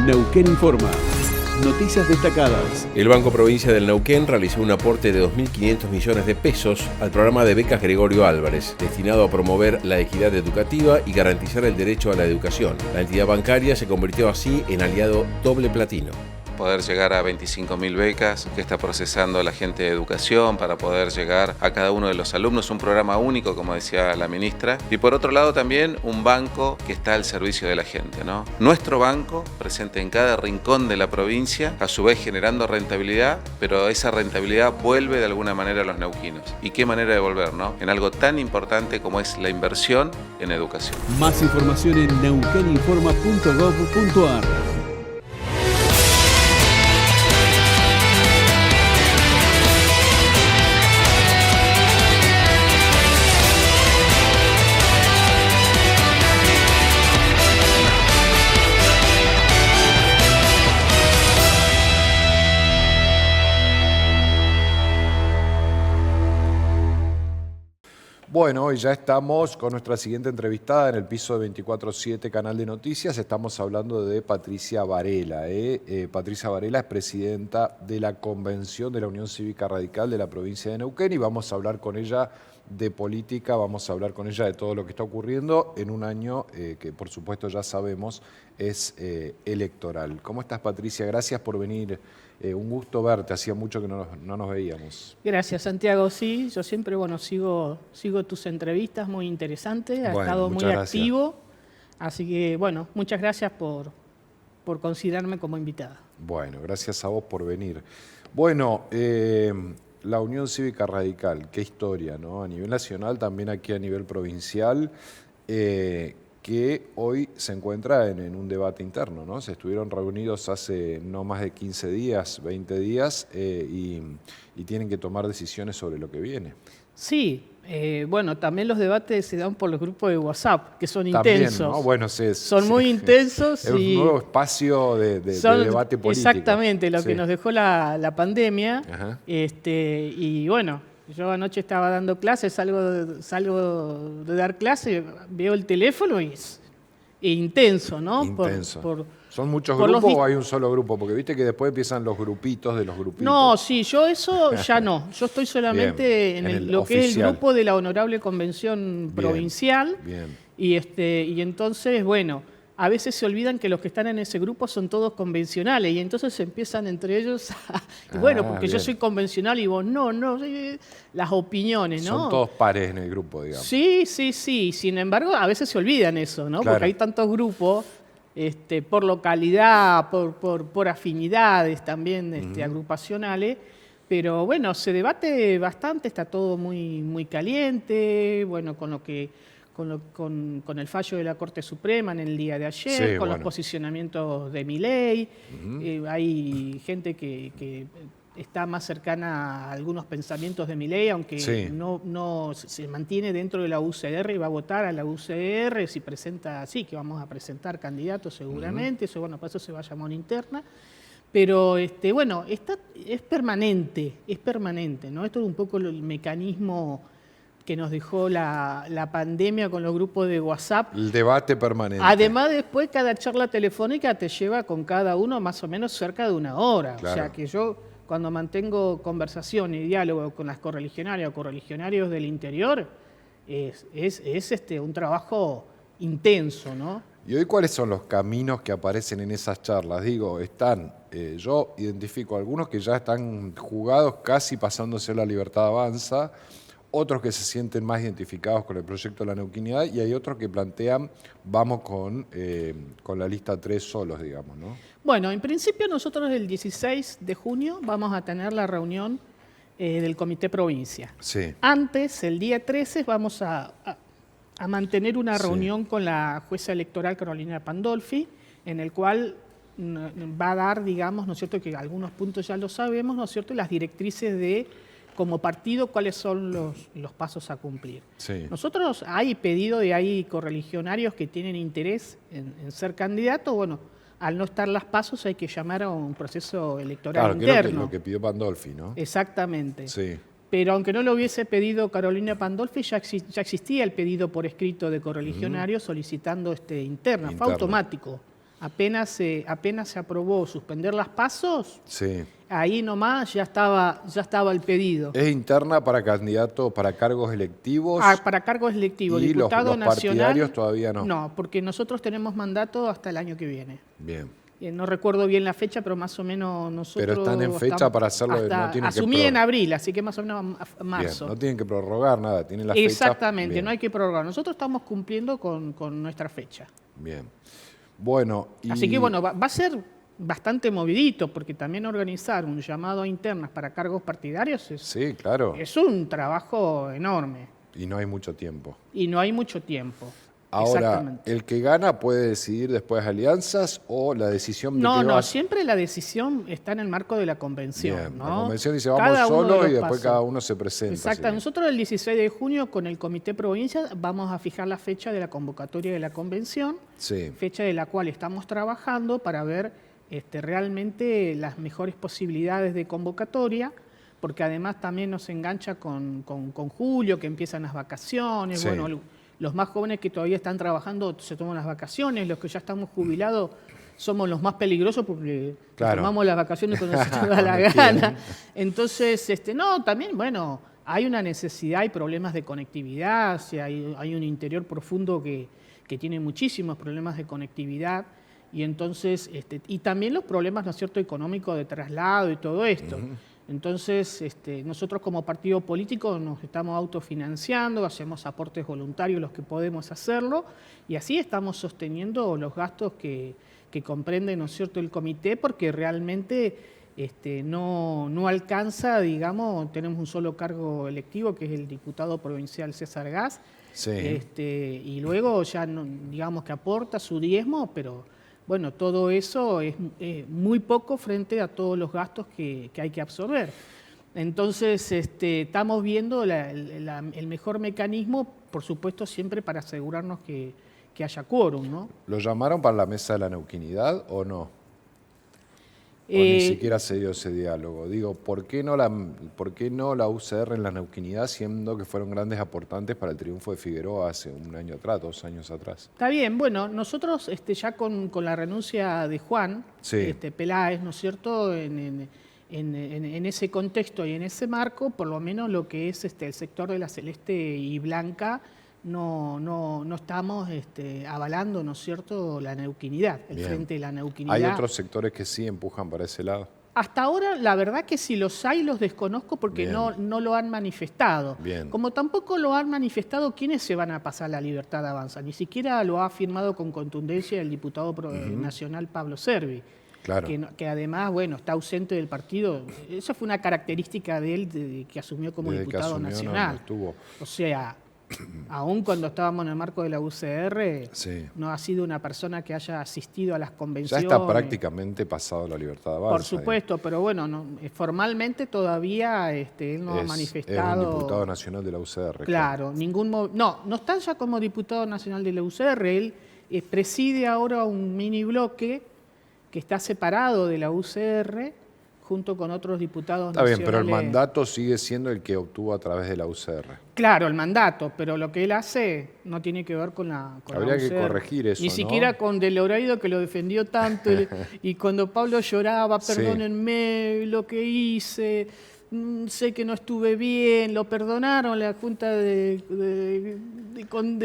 Neuquén Informa. Noticias destacadas. El Banco Provincia del Neuquén realizó un aporte de 2.500 millones de pesos al programa de becas Gregorio Álvarez, destinado a promover la equidad educativa y garantizar el derecho a la educación. La entidad bancaria se convirtió así en aliado doble platino. Poder llegar a 25.000 becas que está procesando la gente de educación para poder llegar a cada uno de los alumnos, un programa único, como decía la ministra, y por otro lado también un banco que está al servicio de la gente, ¿no? Nuestro banco, presente en cada rincón de la provincia, a su vez generando rentabilidad, pero esa rentabilidad vuelve de alguna manera a los neuquinos. ¿Y qué manera de volver, no? En algo tan importante como es la inversión en educación. Más información en neuqueninforma.gov.ar. Bueno, hoy ya estamos con nuestra siguiente entrevistada en el piso de 24/7 Canal de Noticias. Estamos hablando de Patricia Varela. Patricia Varela es presidenta de la Convención de la Unión Cívica Radical de la provincia de Neuquén y vamos a hablar con ella de política, vamos a hablar con ella de todo lo que está ocurriendo en un año que por supuesto ya sabemos es electoral. ¿Cómo estás, Patricia? Gracias por venir. Un gusto verte, hacía mucho que no nos veíamos. Gracias, Santiago. Sí, yo siempre sigo tus entrevistas, muy interesantes, ha estado muy activo, así que muchas gracias por considerarme como invitada. Bueno, gracias a vos por venir. Bueno, la Unión Cívica Radical, qué historia, ¿no? A nivel nacional, también aquí a nivel provincial, que hoy se encuentra en un debate interno, ¿no? Se estuvieron reunidos hace no más de 15 días, 20 días, y tienen que tomar decisiones sobre lo que viene. Sí, también los debates se dan por los grupos de WhatsApp, que son también, intensos. ¿no? Bueno, son muy intensos. Es un nuevo espacio de debate político. Exactamente, lo que nos dejó la pandemia. Ajá. Yo anoche estaba dando clases, salgo de dar clase, veo el teléfono y es intenso, ¿no? Intenso. ¿Son muchos grupos o hay un solo grupo? Porque viste que después empiezan los grupitos de los grupitos. No, sí, yo eso ya no. Yo estoy solamente en lo que es el grupo de la Honorable Convención Provincial. Bien. Y entonces, a veces se olvidan que los que están en ese grupo son todos convencionales y entonces empiezan entre ellos porque bien. Yo soy convencional y vos no, las opiniones, ¿no? Son todos pares en el grupo, digamos. Sí. Sin embargo, a veces se olvidan eso, ¿no? Claro. Porque hay tantos grupos por localidad, por afinidades también agrupacionales, pero se debate bastante, está todo muy, muy caliente, con el fallo de la Corte Suprema en el día de ayer, los posicionamientos de Milei. Hay gente que está más cercana a algunos pensamientos de Milei, aunque no se mantiene dentro de la UCR y va a votar a la UCR si presenta, que vamos a presentar candidatos seguramente, para eso se va a llamar una interna. Pero es permanente, ¿no? Esto es un poco el mecanismo que nos dejó la pandemia con los grupos de WhatsApp. El debate permanente. Además, después cada charla telefónica te lleva con cada uno más o menos cerca de una hora. Claro. O sea que yo, cuando mantengo conversación y diálogo con las correligionarias o correligionarios del interior, es un trabajo intenso, ¿no? ¿Y hoy cuáles son los caminos que aparecen en esas charlas? Digo, yo identifico algunos que ya están jugados, casi pasándose la Libertad Avanza, otros que se sienten más identificados con el proyecto de la neuquinidad y hay otros que plantean vamos con la lista 3 solos, digamos, ¿no? Bueno, en principio nosotros el 16 de junio vamos a tener la reunión del Comité Provincia. Sí. Antes, el día 13, vamos a mantener una reunión con la jueza electoral Carolina Pandolfi, en el cual va a dar, digamos, ¿no es cierto?, que algunos puntos ya lo sabemos, ¿no es cierto?, las directrices de como partido, cuáles son los pasos a cumplir. Sí. Nosotros hay correligionarios que tienen interés en ser candidatos, al no estar las pasos hay que llamar a un proceso electoral interno. Claro, lo que pidió Pandolfi, ¿no? Exactamente. Sí. Pero aunque no lo hubiese pedido Carolina Pandolfi, ya existía el pedido por escrito de correligionarios solicitando interna, fue automático. apenas se aprobó suspender las PASOs, Sí. ahí nomás ya estaba el pedido. ¿Es interna para candidatos, para cargos electivos? Para cargos electivos, ¿Y diputado los nacional. partidarios todavía no? No, porque nosotros tenemos mandato hasta el año que viene. Bien. No recuerdo bien la fecha, pero más o menos nosotros... Pero están en fecha para hacerlo, no tienen que asumí en abril, así que más o menos a marzo. Bien, no tienen que prorrogar nada, tienen la fecha. Exactamente, Bien. no hay que prorrogar. Nosotros estamos cumpliendo con nuestra fecha. Bien. Bueno, y... Así que bueno, va a ser bastante movidito, porque también organizar un llamado a internas para cargos partidarios Sí, claro. es un trabajo enorme Y no hay mucho tiempo. y no hay mucho tiempo. Ahora, Exactamente. ¿el que gana puede decidir después alianzas o la decisión de No, que no, va? siempre la decisión está en el marco de la convención. Bien, ¿no? la convención dice Cada vamos uno de solos los y después pasos. cada uno se presenta. Exacto. así. Nosotros el 16 de junio con el Comité Provincia vamos a fijar la fecha de la convocatoria de la convención, Sí. fecha de la cual estamos trabajando para ver realmente las mejores posibilidades de convocatoria, porque además también nos engancha con julio, que empiezan las vacaciones, Sí. bueno, los más jóvenes que todavía están trabajando se toman las vacaciones, los que ya estamos jubilados somos los más peligrosos porque Claro. tomamos las vacaciones cuando se nos da la Cuando gana. quieren. Entonces, no, también, bueno, hay una necesidad, hay problemas de conectividad, o sea, hay un interior profundo que tiene muchísimos problemas de conectividad, y entonces, y también los problemas, ¿no es cierto?, económicos de traslado y todo esto. Entonces, nosotros como partido político nos estamos autofinanciando, hacemos aportes voluntarios los que podemos hacerlo, y así estamos sosteniendo los gastos que comprende, ¿no es cierto?, el comité, porque realmente no alcanza, digamos, tenemos un solo cargo electivo, que es el diputado provincial César Gas, Sí. y luego ya, digamos, que aporta su diezmo, pero bueno, todo eso es muy poco frente a todos los gastos que hay que absorber. Entonces, estamos viendo el mejor mecanismo, por supuesto, siempre para asegurarnos que haya quórum, ¿no? ¿Lo llamaron para la mesa de la neuquinidad o no? ¿O ni siquiera se dio ese diálogo? Digo, ¿por qué no la UCR en la neuquinidad, siendo que fueron grandes aportantes para el triunfo de Figueroa hace un año atrás, 2 años atrás? Está bien, bueno, nosotros ya con la renuncia de Juan Sí. Peláez, ¿no es cierto?, en ese contexto y en ese marco, por lo menos lo que es el sector de la celeste y blanca, no estamos avalando, ¿no es cierto?, la neuquinidad, el Bien. frente de la neuquinidad. ¿Hay otros sectores que sí empujan para ese lado? Hasta ahora, la verdad que si los hay, los desconozco porque Bien. no lo han manifestado. Bien. Como tampoco lo han manifestado quienes se van a pasar la libertad de avanza. Ni siquiera lo ha afirmado con contundencia el diputado nacional Pablo Servi. Claro. Que además, bueno, está ausente del partido. Esa fue una característica de él de que asumió como Desde que diputado asumió, nacional. no estuvo. O sea, aún cuando estábamos en el marco de la UCR, Sí. no ha sido una persona que haya asistido a las Ya convenciones. está prácticamente pasado la libertad de avanza. Por supuesto, pero bueno, formalmente todavía él no ha manifestado. Es un diputado nacional de la UCR. Claro, no está ya como diputado nacional de la UCR. Él preside ahora un mini bloque que está separado de la UCR junto con otros diputados Está bien, nacionales. pero el mandato sigue siendo el que obtuvo a través de la UCR. Claro, el mandato, pero lo que él hace no tiene que ver con la Habría la que UCR. corregir eso, Ni ¿no? siquiera con De Loredo, que lo defendió tanto, y cuando Pablo lloraba, Sí. perdónenme lo que hice, sé que no estuve bien, lo perdonaron la Junta de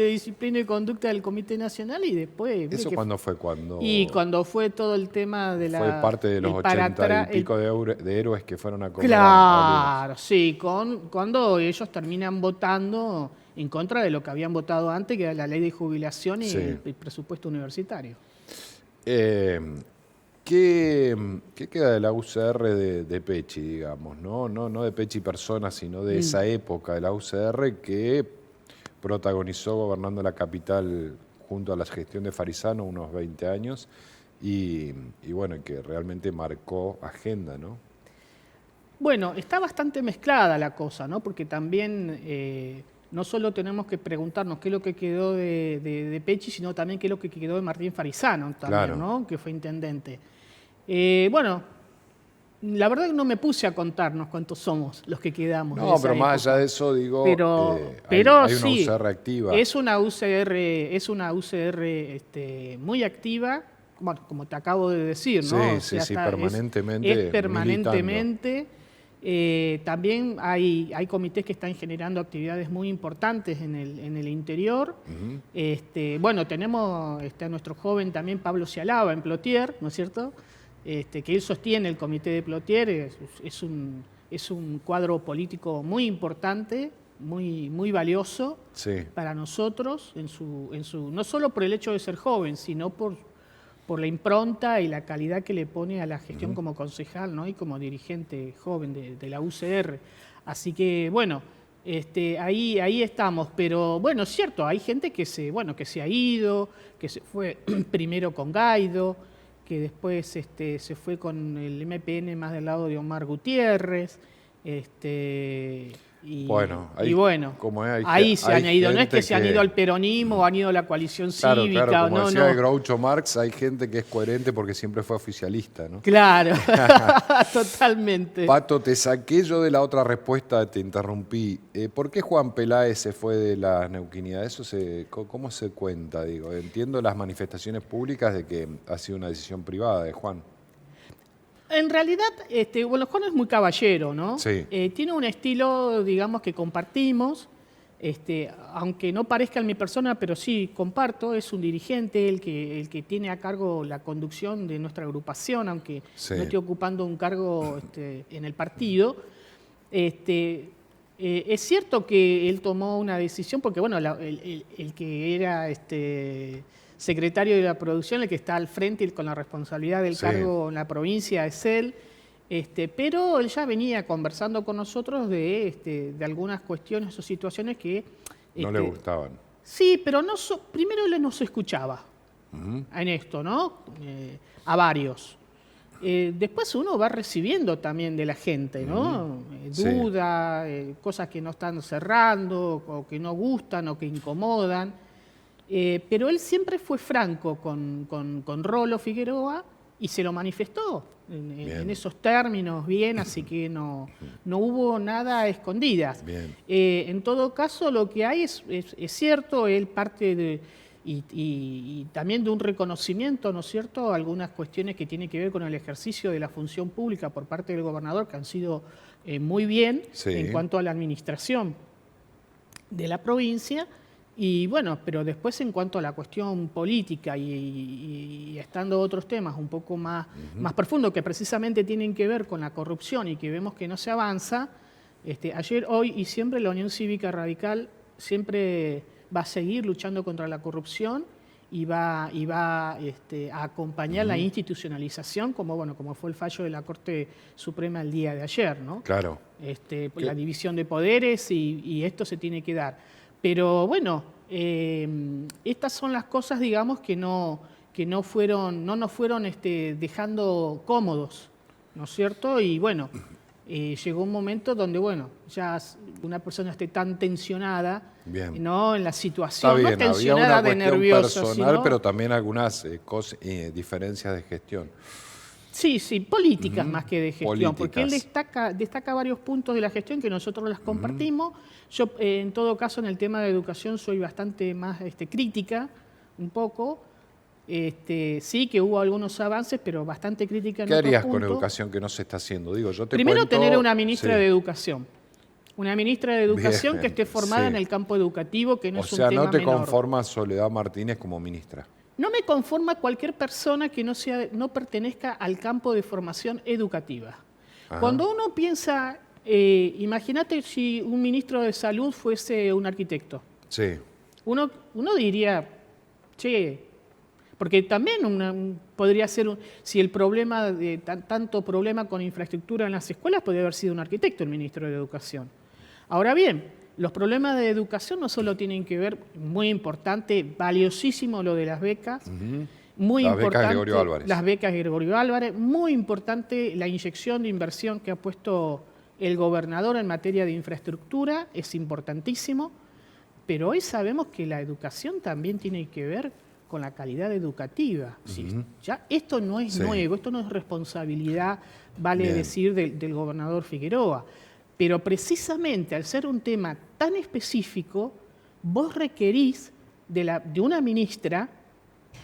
Disciplina y Conducta del Comité Nacional, y después... mire ¿Eso que cuándo fue? Cuando Y cuando fue todo el tema de la... fue parte de los el para 80 atrás, y pico de héroes que fueron a comer. Claro, sí, cuando ellos terminan votando en contra de lo que habían votado antes, que era la ley de jubilación y Sí. el presupuesto universitario. ¿Qué queda de la UCR de Pechi, digamos? No de Pechi persona, sino de esa época de la UCR que protagonizó gobernando la capital junto a la gestión de Farisano unos 20 años y bueno, que realmente marcó agenda, ¿no? Bueno, está bastante mezclada la cosa, ¿no? Porque también no solo tenemos que preguntarnos qué es lo que quedó de Pechi, sino también qué es lo que quedó de Martín Farisano, también, Claro. ¿no? Que fue intendente. Bueno, la verdad que no me puse a contarnos cuántos somos los que quedamos. de No, esa pero más época. allá de eso, digo, Pero hay una sí, UCR activa. es una UCR muy activa, bueno, como te acabo de decir, ¿no? Sí, permanentemente. Es permanentemente. También hay comités que están generando actividades muy importantes en el interior. Bueno, tenemos a nuestro joven también Pablo Cialaba en Plotier, ¿no es cierto? Que él sostiene el comité de Plotier, es un cuadro político muy importante, muy valioso para nosotros, no solo por el hecho de ser joven, sino por la impronta y la calidad que le pone a la gestión como concejal, ¿no? Y como dirigente joven de la UCR. Así que, bueno, ahí estamos. Pero, bueno, es cierto, hay gente que se ha ido, que se fue primero con Gaido, que después se fue con el MPN más del lado de Omar Gutiérrez. Ahí se han ido, no es que se han ido al peronismo o han ido a la coalición cívica. Claro, como decía Groucho Marx, hay gente que es coherente porque siempre fue oficialista, ¿no? Claro, totalmente. Pato, te saqué yo de la otra respuesta, te interrumpí. ¿Por qué Juan Peláez se fue de la Neuquinidad? ¿Cómo se cuenta? Digo, entiendo las manifestaciones públicas de que ha sido una decisión privada de Juan. En realidad, Juan es muy caballero, ¿no? Sí. Tiene un estilo, digamos, que compartimos, aunque no parezca en mi persona, pero sí comparto, es un dirigente, el que tiene a cargo la conducción de nuestra agrupación, aunque no esté ocupando un cargo en el partido. Es cierto que él tomó una decisión, porque bueno, el que era secretario de la producción, el que está al frente y con la responsabilidad del cargo en la provincia es él, pero él ya venía conversando con nosotros de algunas cuestiones o situaciones que no le gustaban. Sí, pero primero él nos escuchaba en esto, ¿no? A varios. Después uno va recibiendo también de la gente, ¿no? Dudas, cosas que no están cerrando, o que no gustan, o que incomodan. Pero él siempre fue franco con Rolo Figueroa y se lo manifestó en esos términos bien, así que no hubo nada a escondidas. En todo caso, lo que hay es cierto, él parte de... Y también de un reconocimiento, ¿no es cierto?, algunas cuestiones que tienen que ver con el ejercicio de la función pública por parte del gobernador, que han sido muy bien en cuanto a la administración de la provincia. Y bueno, pero después en cuanto a la cuestión política y estando otros temas un poco más profundos que precisamente tienen que ver con la corrupción y que vemos que no se avanza, ayer, hoy y siempre la Unión Cívica Radical siempre va a seguir luchando contra la corrupción y va a acompañar la institucionalización, como fue el fallo de la Corte Suprema el día de ayer, ¿no? Claro. La división de poderes y esto se tiene que dar. Pero bueno, estas son las cosas, digamos, que no nos fueron dejando cómodos, ¿no es cierto? Y bueno, llegó un momento donde, bueno, ya una persona esté tan tensionada, ¿no? En la situación, no tensionada de nerviosa, personal, sino, pero también algunas diferencias de gestión. Sí, políticas más que de gestión, porque él destaca varios puntos de la gestión que nosotros las compartimos. Yo, en todo caso, en el tema de educación soy bastante más crítica, un poco. Sí que hubo algunos avances, pero bastante crítica en ¿Qué otros harías puntos. con educación que no se está haciendo? Digo, yo te Primero, cuento, tener una ministra de educación. Una ministra de educación que esté formada en el campo educativo, que no es un tema menor. O sea, ¿no te conformas Soledad Martínez como ministra? No me conforma cualquier persona que no pertenezca al campo de formación educativa. Ajá. Cuando uno piensa, imagínate si un ministro de salud fuese un arquitecto. Sí. Uno diría, porque también podría ser, si el problema de tanto problema con infraestructura en las escuelas, podría haber sido un arquitecto el ministro de Educación. Ahora bien, los problemas de educación no solo tienen que ver, muy importante, valiosísimo lo de las becas, muy importante, becas Gregorio Álvarez. Las becas Gregorio Álvarez, muy importante la inyección de inversión que ha puesto el gobernador en materia de infraestructura, es importantísimo, pero hoy sabemos que la educación también tiene que ver con la calidad educativa. Ya esto no es nuevo, esto no es responsabilidad, vale decir, del gobernador Figueroa. Pero precisamente al ser un tema tan específico, vos requerís de una ministra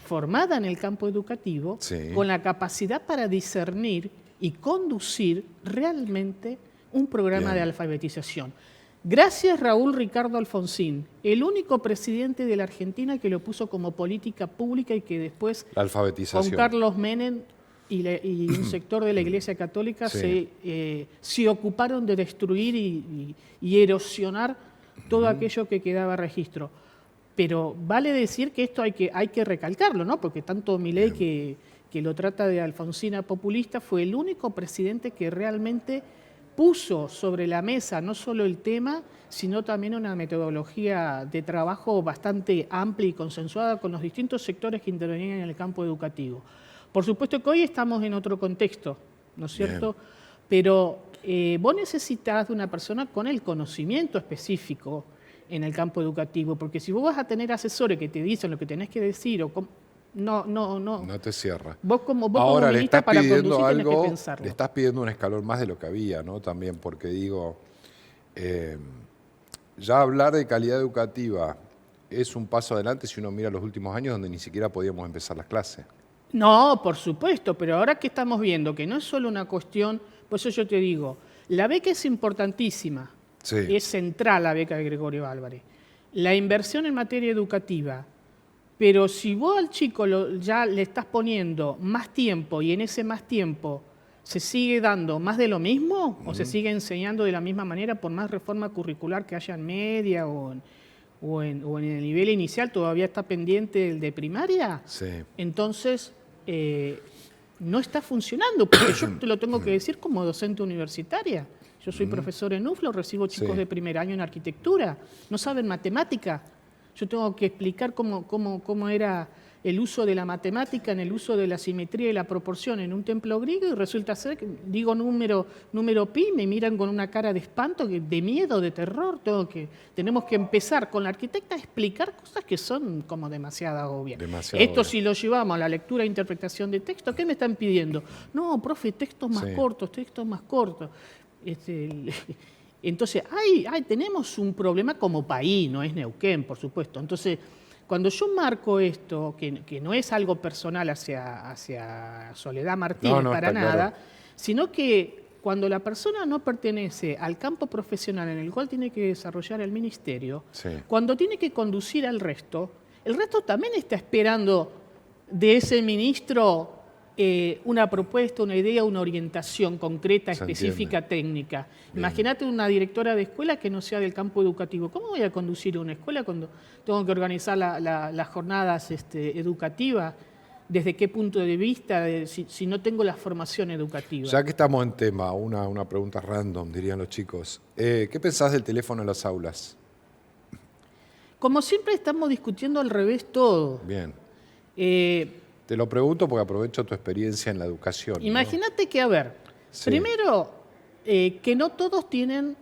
formada en el campo educativo, Sí. con la capacidad para discernir y conducir realmente un programa Bien. de alfabetización. Gracias Raúl Ricardo Alfonsín, el único presidente de la Argentina que lo puso como política pública y que después La con alfabetización. Carlos Menem y un sector de la Iglesia Católica Sí. se ocuparon de destruir y erosionar todo aquello que quedaba registro. Pero vale decir que esto hay que recalcarlo, ¿no? Porque tanto Milei que lo trata de Alfonsina populista fue el único presidente que realmente puso sobre la mesa no solo el tema, sino también una metodología de trabajo bastante amplia y consensuada con los distintos sectores que intervenían en el campo educativo. Por supuesto que hoy estamos en otro contexto, ¿no es cierto? Bien. Pero vos necesitas de una persona con el conocimiento específico en el campo educativo, porque si vos vas a tener asesores que te dicen lo que tenés que decir, No te cierra. Vos como Ahora le ministra estás para pidiendo conducir tenés que algo, pensarlo. le estás pidiendo un escalón más de lo que había, ¿no? También, porque digo, ya hablar de calidad educativa es un paso adelante si uno mira los últimos años donde ni siquiera podíamos empezar las clases. No, por supuesto, pero ahora que estamos viendo que no es solo una cuestión, por eso yo te digo, la beca es importantísima, Sí. es central la beca de Gregorio Álvarez, la inversión en materia educativa, pero si vos al chico ya le estás poniendo más tiempo y en ese más tiempo se sigue dando más de lo mismo o se sigue enseñando de la misma manera por más reforma curricular que haya en media o en el nivel inicial, todavía está pendiente el de primaria, Sí. entonces no está funcionando, porque yo te lo tengo que decir como docente universitaria. Yo soy profesor en UFLO, recibo chicos Sí. de primer año en arquitectura, no saben matemática. Yo tengo que explicar cómo era el uso de la matemática en el uso de la simetría y la proporción en un templo griego y resulta ser que digo número pi, me miran con una cara de espanto, de miedo, de terror. Tenemos que empezar con la arquitecta a explicar cosas que son como demasiado obvias. Demasiado Esto obvias. si lo llevamos a la lectura e interpretación de texto, ¿qué me están pidiendo? No, profe, textos más Sí. cortos, textos más cortos. Entonces, tenemos un problema como país, no es Neuquén, por supuesto. Entonces, cuando yo marco esto, que no es algo personal hacia Soledad Martínez No, para está nada, claro. sino que cuando la persona no pertenece al campo profesional en el cual tiene que desarrollar el ministerio, Sí. cuando tiene que conducir al resto, el resto también está esperando de ese ministro una propuesta, una idea, una orientación concreta, Se específica, técnica. Imagínate una directora de escuela que no sea del campo educativo. ¿Cómo voy a conducir una escuela cuando tengo que organizar las jornadas educativas? ¿Desde qué punto de vista? Si no tengo la formación educativa. Ya que estamos en tema, una pregunta random, dirían los chicos. ¿Qué pensás del teléfono en las aulas? Como siempre estamos discutiendo al revés todo. Bien. Eh, Te lo pregunto porque aprovecho tu experiencia en la educación. ¿no? Imagínate que, a ver, Sí. primero, que no todos tienen,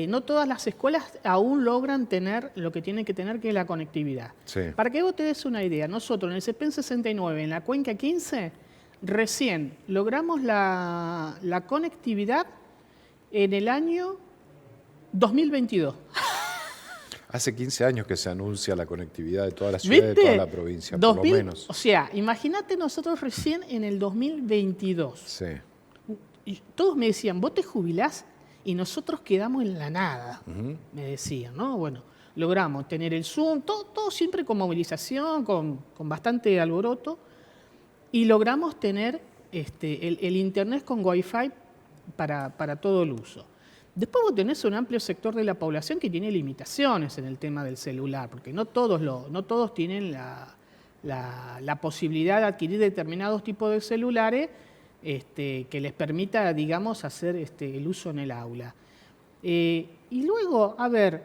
no todas las escuelas aún logran tener lo que tienen que tener, que es la conectividad. Sí. Para que vos te des una idea, nosotros en el CEPEN 69, en la Cuenca 15, recién logramos la conectividad en el año 2022. Hace 15 años que se anuncia la conectividad de toda la ciudad y de ¿Viste? toda la provincia, por lo menos. O sea, imagínate nosotros recién en el 2022. Sí. Y todos me decían, vos te jubilás y nosotros quedamos en la nada, me decían, ¿no? Bueno, logramos tener el Zoom, todo siempre con movilización, con bastante alboroto, y logramos tener el Internet con Wi-Fi para todo el uso. Después vos tenés un amplio sector de la población que tiene limitaciones en el tema del celular, porque no todos tienen la posibilidad de adquirir determinados tipos de celulares que les permita, digamos, hacer el uso en el aula. Y luego, a ver,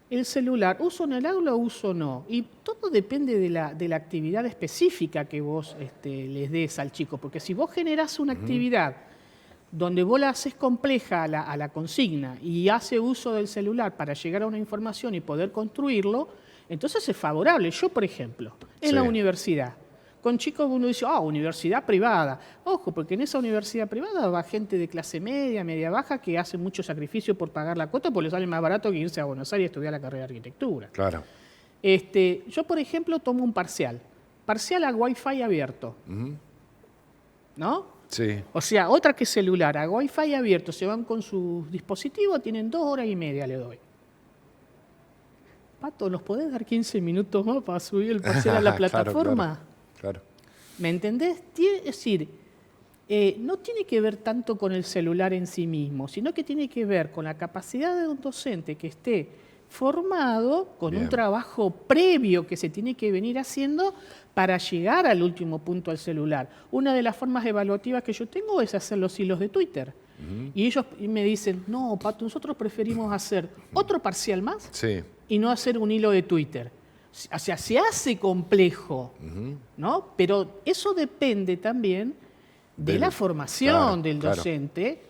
el celular, ¿uso en el aula o uso no? Y todo depende de la actividad específica que vos les des al chico, porque si vos generás una actividad donde vos la haces compleja a la consigna y hace uso del celular para llegar a una información y poder construirlo, entonces es favorable. Yo, por ejemplo, en la universidad, con chicos uno dice, universidad privada. Ojo, porque en esa universidad privada va gente de clase media, media baja, que hace mucho sacrificio por pagar la cuota, porque le sale más barato que irse a Buenos Aires a estudiar la carrera de arquitectura. Claro. Yo, por ejemplo, tomo un parcial parcial a Wi-Fi abierto. ¿No? Sí. O sea, otra que celular, a Wi-Fi abierto, se van con sus dispositivos, tienen 2 horas y media, le doy. Pato, ¿nos podés dar 15 minutos más para subir el parcial a la plataforma? Claro. ¿Me entendés? Es decir, no tiene que ver tanto con el celular en sí mismo, sino que tiene que ver con la capacidad de un docente que esté formado con un trabajo previo que se tiene que venir haciendo para llegar al último punto al celular. Una de las formas evaluativas que yo tengo es hacer los hilos de Twitter. Y ellos me dicen, no, Pato, nosotros preferimos hacer otro parcial más y no hacer un hilo de Twitter. O sea, se hace complejo, ¿no? Pero eso depende también de la formación del docente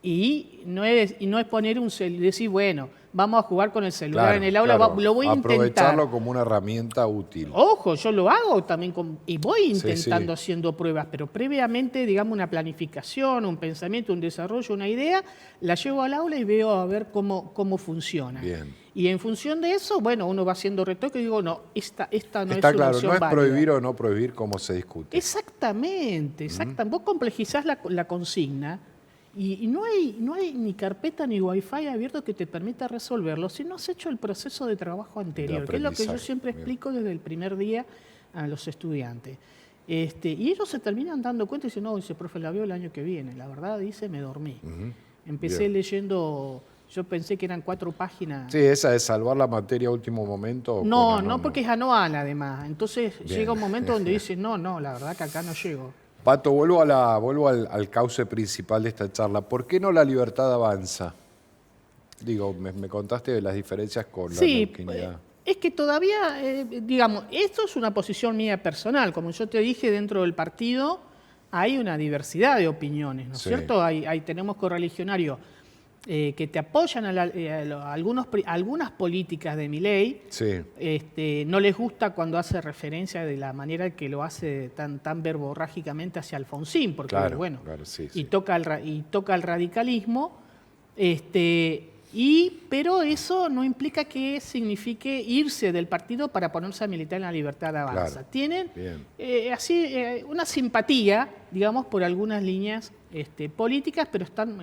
y no es poner un celular, decir, bueno, vamos a jugar con el celular en el aula, lo voy a intentar. Aprovecharlo como una herramienta útil. Ojo, yo lo hago también y voy intentando haciendo pruebas, pero previamente, digamos, una planificación, un pensamiento, un desarrollo, una idea, la llevo al aula y veo a ver cómo funciona. Bien. Y en función de eso, bueno, uno va haciendo retoque y digo, no, esta no Está es una claro, opción no es válida. prohibir o no prohibir como se discute. Exactamente. Vos complejizás la consigna y no hay ni carpeta ni wifi abierto que te permita resolverlo si no has hecho el proceso de trabajo anterior, que es lo que yo siempre explico desde el primer día a los estudiantes. Y ellos se terminan dando cuenta y dicen, no, dice, profe, la veo el año que viene. La verdad, dice, me dormí. Empecé leyendo... Yo pensé que eran 4 páginas. Sí, esa de salvar la materia a último momento. No, porque es anual además. Entonces llega un momento donde dices, no, la verdad que acá no llego. Pato, vuelvo al cauce principal de esta charla. ¿Por qué no la libertad avanza? Digo, me contaste de las diferencias con la neuquinidad. Es que todavía, digamos, esto es una posición mía personal. Como yo te dije, dentro del partido hay una diversidad de opiniones, ¿no es cierto? Ahí tenemos correligionarios que te apoyan a algunas políticas de Milei. No les gusta cuando hace referencia de la manera que lo hace tan verborrágicamente hacia Alfonsín, porque toca el radicalismo, pero eso no implica que signifique irse del partido para ponerse a militar en la Libertad Avanza. Tienen una simpatía, digamos, por algunas líneas políticas, pero están...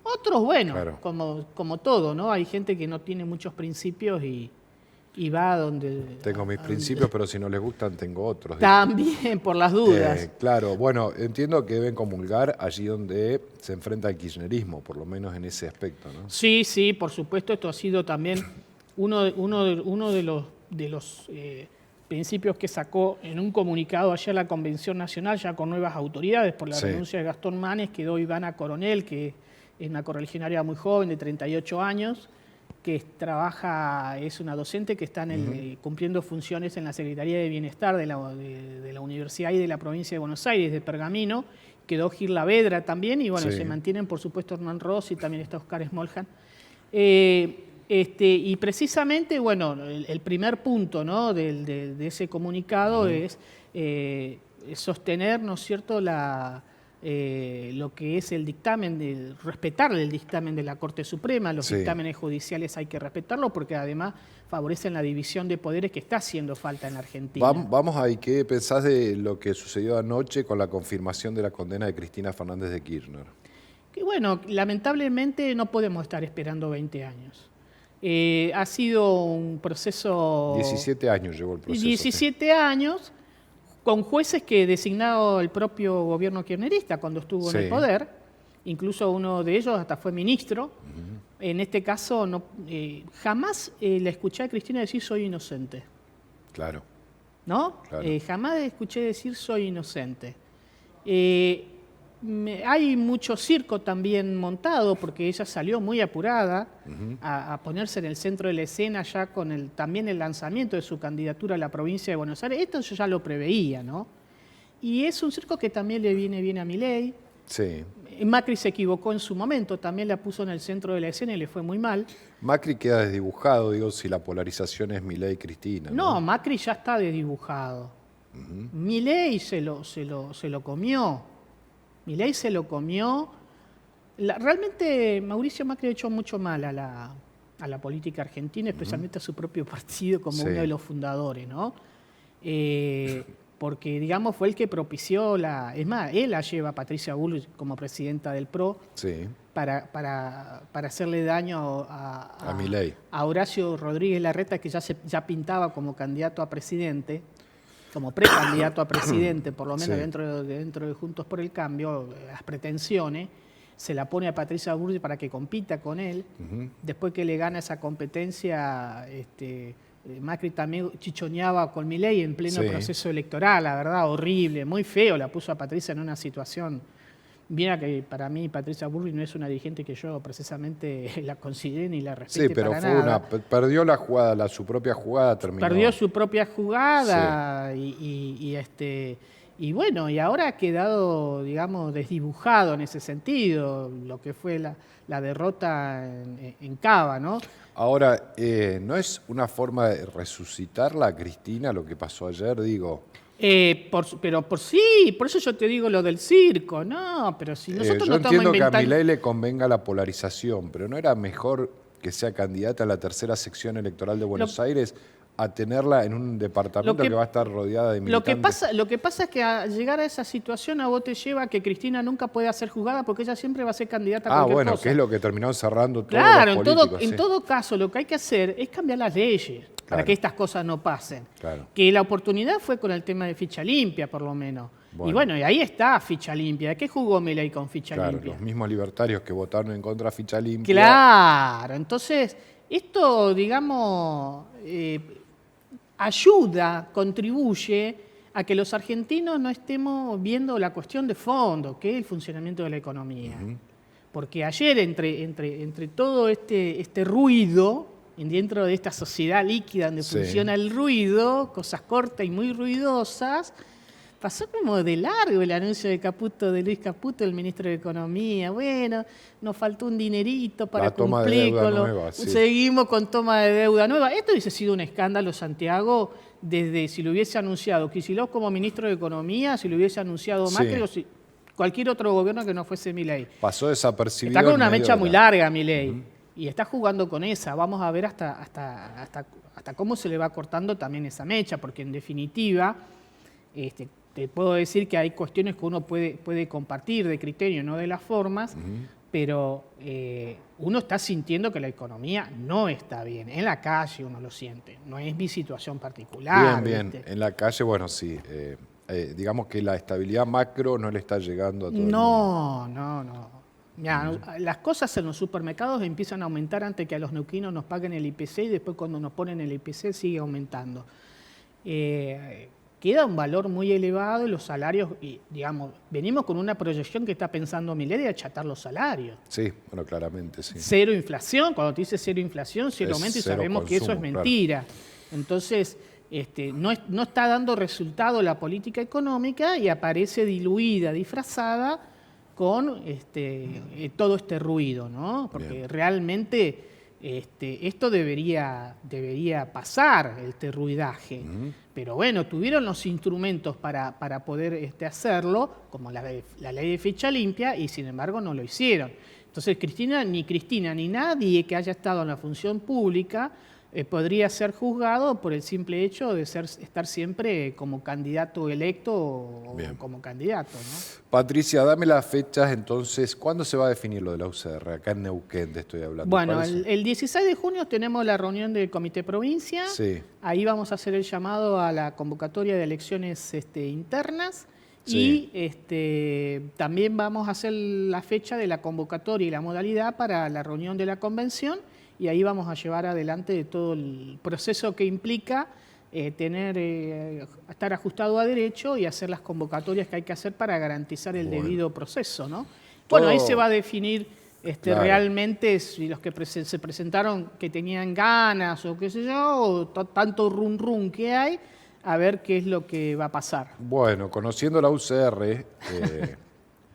Otros, como todo, ¿no? Hay gente que no tiene muchos principios y va a donde... Tengo mis principios, pero si no les gustan, tengo otros. También, por las dudas. Claro, bueno, entiendo que deben comulgar allí donde se enfrenta el kirchnerismo, por lo menos en ese aspecto, ¿no? Sí, por supuesto, esto ha sido también uno de los principios que sacó en un comunicado ayer la Convención Nacional, ya con nuevas autoridades, por la renuncia de Gastón Manes, quedó Ivana Coronel, que es una correligionaria muy joven, de 38 años, que es una docente que está cumpliendo funciones en la Secretaría de Bienestar de la Universidad y de la Provincia de Buenos Aires, de Pergamino. Quedó Gil Lavedra también, y se mantienen, por supuesto, Hernán Ross y también está Oscar Smoljan. Y precisamente, el primer punto, ¿no?, de ese comunicado es sostener, ¿no es cierto?, lo que es el dictamen, respetar el dictamen de la Corte Suprema. Los dictámenes judiciales hay que respetarlos porque además favorecen la división de poderes que está haciendo falta en Argentina. Vamos ahí, ¿qué pensás de lo que sucedió anoche con la confirmación de la condena de Cristina Fernández de Kirchner? Que lamentablemente no podemos estar esperando 20 años. Ha sido un proceso... 17 años llevó el proceso. 17 años... con jueces que designado el propio gobierno kirchnerista cuando estuvo en el poder, incluso uno de ellos hasta fue ministro. En este caso, jamás la escuché a Cristina decir soy inocente. Claro. ¿No? Claro. Jamás escuché decir soy inocente. Hay mucho circo también montado porque ella salió muy apurada a ponerse en el centro de la escena ya con también el lanzamiento de su candidatura a la provincia de Buenos Aires. Esto yo ya lo preveía, ¿no? Y es un circo que también le viene bien a Milei. Sí. Macri se equivocó en su momento, también la puso en el centro de la escena y le fue muy mal. Macri queda desdibujado, digo, si la polarización es Milei-Cristina. No, Macri ya está desdibujado. Milei se lo comió. Milei se lo comió. Realmente Mauricio Macri ha hecho mucho mal a la política argentina, especialmente a su propio partido como uno de los fundadores, ¿no? porque, digamos, fue el que propició es más, él la lleva a Patricia Bullrich como presidenta del PRO Sí. para hacerle daño A Milei. a Horacio Rodríguez Larreta, que ya pintaba como candidato a presidente, como precandidato a presidente, por lo menos Sí. dentro de Juntos por el Cambio, las pretensiones, se la pone a Patricia Bullrich para que compita con él. Después que le gana esa competencia, Macri también chichoneaba con Milei en pleno Sí. proceso electoral, la verdad, horrible, muy feo, la puso a Patricia en una situación. Mira que para mí Patricia Bullrich no es una dirigente que yo precisamente la considere ni la respete Sí, pero para fue nada. perdió la jugada, su propia jugada terminó. Perdió su propia jugada y bueno, y ahora ha quedado, digamos, desdibujado en ese sentido, lo que fue la derrota en Cava, ¿no? Ahora, ¿no es una forma de resucitarla a Cristina lo que pasó ayer? Digo, Sí, por eso yo te digo lo del circo, no, pero si nosotros yo no estamos entiendo que a inventando... Milei le convenga la polarización, pero ¿no era mejor que sea candidata a la tercera sección electoral de Buenos Aires a tenerla en un departamento que va a estar rodeada de militantes? Lo que pasa es que al llegar a esa situación a vos te lleva a que Cristina nunca pueda ser juzgada porque ella siempre va a ser candidata a cualquier cosa. Que es lo que terminó cerrando todos Claro, los políticos. en todo caso lo que hay que hacer es cambiar las leyes para que estas cosas no pasen. Claro. Que la oportunidad fue con el tema de ficha limpia, por lo menos. Bueno. Y bueno, y ahí está ficha limpia. ¿Qué jugó Milei con ficha Claro, limpia? los mismos libertarios que votaron en contra de ficha limpia. Claro, entonces esto, digamos, ayuda, contribuye a que los argentinos no estemos viendo la cuestión de fondo, que es el funcionamiento de la economía. Porque ayer, entre todo este ruido, dentro de esta sociedad líquida donde Sí. funciona el ruido, cosas cortas y muy ruidosas, pasó como de largo el anuncio de Luis Caputo, el ministro de Economía. Bueno, nos faltó un dinerito para La toma de cumplir deuda con lo... nueva, sí. Seguimos con toma de deuda nueva. Esto hubiese sido un escándalo, Santiago, desde si lo hubiese anunciado Kicillof como ministro de Economía, si lo hubiese anunciado Macri Sí. o si cualquier otro gobierno que no fuese Milei. Pasó desapercibido. Está con en una medio mecha de muy larga, Milei. Y está jugando con esa. Vamos a ver hasta cómo se le va cortando también esa mecha, porque en definitiva, te puedo decir que hay cuestiones que uno puede compartir de criterio, no de las formas, pero uno está sintiendo que la economía no está bien. En la calle uno lo siente. No es mi situación particular. Bien. ¿viste? En la calle, bueno, sí. Digamos que la estabilidad macro no le está llegando a todo el mundo. No. Mirá, las cosas en los supermercados empiezan a aumentar antes que a los neuquinos nos paguen el IPC y después cuando nos ponen el IPC sigue aumentando. Queda un valor muy elevado y los salarios, digamos, venimos con una proyección que está pensando Milei de achatar los salarios. Sí, bueno, claramente, sí. Cero inflación, cuando te dice cero inflación, cero Es aumento y cero sabemos que eso es consumo, mentira. Entonces, no está dando resultado la política económica y aparece diluida, disfrazada con todo este ruido, ¿no? Porque Bien. realmente esto debería pasar, este ruidaje. Pero bueno, tuvieron los instrumentos para poder hacerlo, como la ley de ficha limpia, y sin embargo no lo hicieron. Entonces Cristina ni nadie que haya estado en la función pública podría ser juzgado por el simple hecho de estar siempre como candidato electo o Bien. como candidato, ¿no? Patricia, dame las fechas entonces. ¿Cuándo se va a definir lo de la UCR? Acá en Neuquén te estoy hablando. Bueno, ¿parece? el 16 de junio tenemos la reunión del Comité Provincia. Sí. Ahí vamos a hacer el llamado a la convocatoria de elecciones internas. Sí. Y también vamos a hacer la fecha de la convocatoria y la modalidad para la reunión de la convención. Y ahí vamos a llevar adelante todo el proceso que implica estar ajustado a derecho y hacer las convocatorias que hay que hacer para garantizar el debido proceso, ¿no? Bueno, ahí se va a definir Claro. realmente si los que se presentaron que tenían ganas o qué sé yo, o tanto rum que hay, a ver qué es lo que va a pasar. Bueno, conociendo la UCR,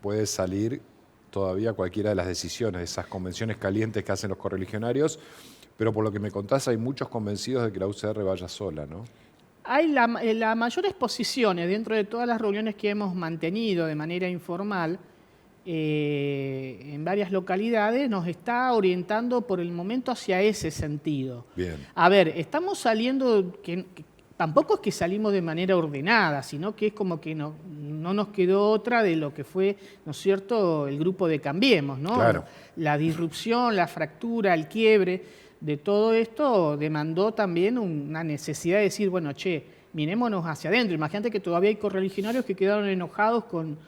puede salir todavía cualquiera de las decisiones de esas convenciones calientes que hacen los correligionarios, pero por lo que me contás hay muchos convencidos de que la UCR vaya sola, ¿no? Hay las mayores posiciones dentro de todas las reuniones que hemos mantenido de manera informal en varias localidades, nos está orientando por el momento hacia ese sentido. Bien. A ver, estamos saliendo, tampoco es que salimos de manera ordenada, sino que es como que no nos quedó otra de lo que fue, ¿no es cierto?, el grupo de Cambiemos, ¿no? Claro. La disrupción, la fractura, el quiebre de todo esto demandó también una necesidad de decir, bueno, mirémonos hacia adentro. Imagínate que todavía hay correligionarios que quedaron enojados con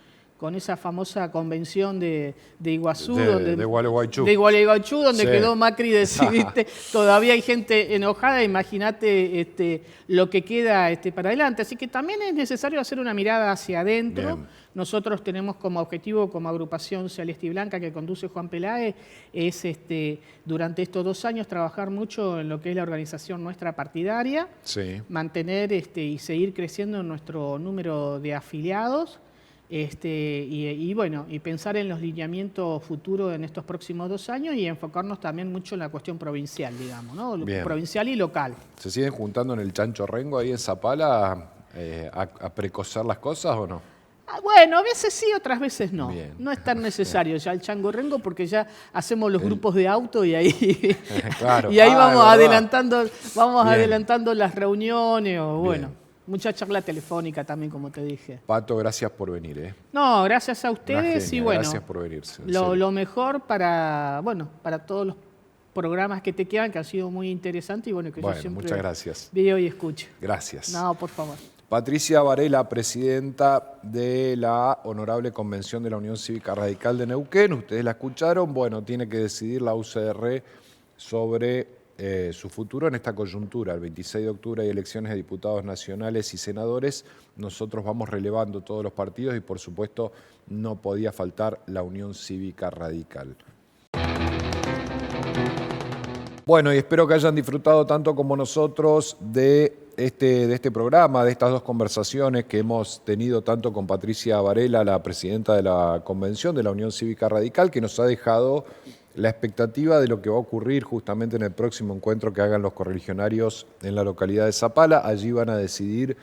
esa famosa convención de Iguazú, de Gualeguaychú. De Gualeguaychú, donde Sí. quedó Macri decidiste. Todavía hay gente enojada, imagínate lo que queda para adelante. Así que también es necesario hacer una mirada hacia adentro. Bien. Nosotros tenemos como objetivo, como agrupación Celeste y Blanca que conduce Juan Peláez, es durante estos 2 años trabajar mucho en lo que es la organización nuestra partidaria, Sí. mantener y seguir creciendo nuestro número de afiliados. Y pensar en los lineamientos futuros en estos próximos 2 años y enfocarnos también mucho en la cuestión provincial, digamos, ¿no? Bien. Provincial y local. ¿Se siguen juntando en el Chancho Rengo ahí en Zapala a precocer las cosas o no? Bueno, a veces sí, otras veces no. Bien. No es tan necesario ya el Chango Rengo porque ya hacemos los grupos de auto y ahí, Claro. y ahí Ah, vamos es verdad. Bien. adelantando las reuniones o bueno. Bien. Mucha charla telefónica también, como te dije. Pato, gracias por venir. No, gracias a Una ustedes genia, y bueno, gracias por venirse. en serio. lo mejor para todos los programas que te quedan, que han sido muy interesantes y bueno, que Bueno, yo siempre muchas gracias. veo y escucho. Gracias. No, por favor. Patricia Varela, presidenta de la Honorable Convención de la Unión Cívica Radical de Neuquén. Ustedes la escucharon. Bueno, tiene que decidir la UCR sobre su futuro en esta coyuntura. El 26 de octubre hay elecciones de diputados nacionales y senadores. Nosotros vamos relevando todos los partidos y, por supuesto, no podía faltar la Unión Cívica Radical. Bueno, y espero que hayan disfrutado tanto como nosotros de este programa, de estas 2 conversaciones que hemos tenido tanto con Patricia Varela, la presidenta de la Convención de la Unión Cívica Radical, que nos ha dejado la expectativa de lo que va a ocurrir justamente en el próximo encuentro que hagan los correligionarios en la localidad de Zapala. Allí van a decidir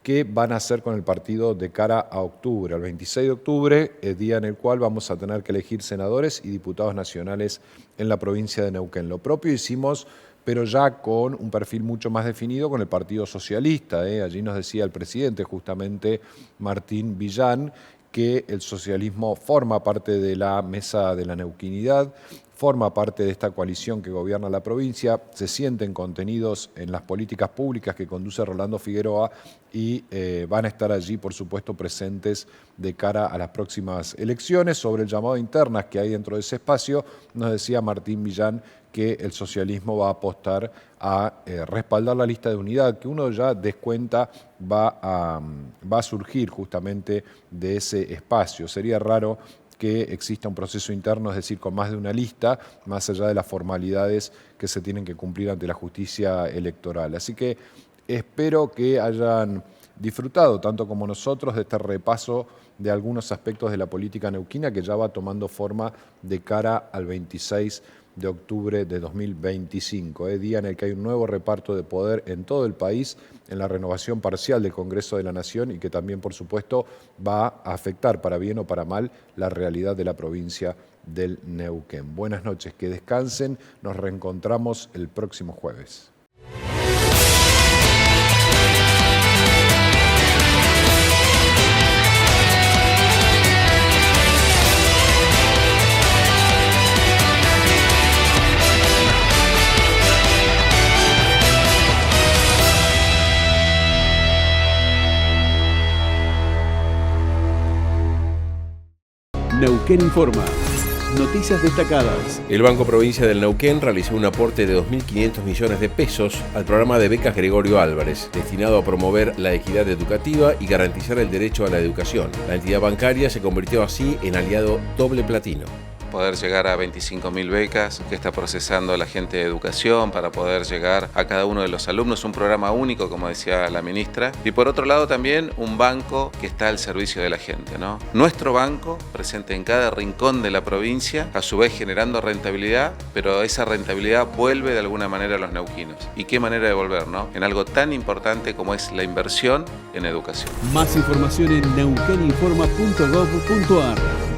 qué van a hacer con el partido de cara a octubre. El 26 de octubre, el día en el cual vamos a tener que elegir senadores y diputados nacionales en la provincia de Neuquén. Lo propio hicimos, pero ya con un perfil mucho más definido con el Partido Socialista. Allí nos decía el presidente, justamente Martín Villán, que el socialismo forma parte de la mesa de la neuquinidad, forma parte de esta coalición que gobierna la provincia, se sienten contenidos en las políticas públicas que conduce Rolando Figueroa y van a estar allí, por supuesto, presentes de cara a las próximas elecciones. Sobre el llamado a internas que hay dentro de ese espacio, nos decía Martín Villán que el socialismo va a apostar a respaldar la lista de unidad, que uno ya descuenta va a surgir justamente de ese espacio. Sería raro que exista un proceso interno, es decir, con más de una lista, más allá de las formalidades que se tienen que cumplir ante la justicia electoral. Así que espero que hayan disfrutado, tanto como nosotros, de este repaso de algunos aspectos de la política neuquina que ya va tomando forma de cara al 26 de octubre de 2025, día en el que hay un nuevo reparto de poder en todo el país, en la renovación parcial del Congreso de la Nación y que también, por supuesto, va a afectar para bien o para mal la realidad de la provincia del Neuquén. Buenas noches, que descansen, nos reencontramos el próximo jueves. Neuquén Informa. Noticias destacadas. El Banco Provincia del Neuquén realizó un aporte de 2.500 millones de pesos al programa de becas Gregorio Álvarez, destinado a promover la equidad educativa y garantizar el derecho a la educación. La entidad bancaria se convirtió así en aliado doble platino. Poder llegar a 25.000 becas que está procesando la gente de educación para poder llegar a cada uno de los alumnos, un programa único, como decía la ministra, y por otro lado también un banco que está al servicio de la gente, ¿no? Nuestro banco, presente en cada rincón de la provincia, a su vez generando rentabilidad, pero esa rentabilidad vuelve de alguna manera a los neuquinos. ¿Y qué manera de volver, no? En algo tan importante como es la inversión en educación. Más información en neuqueninforma.gov.ar.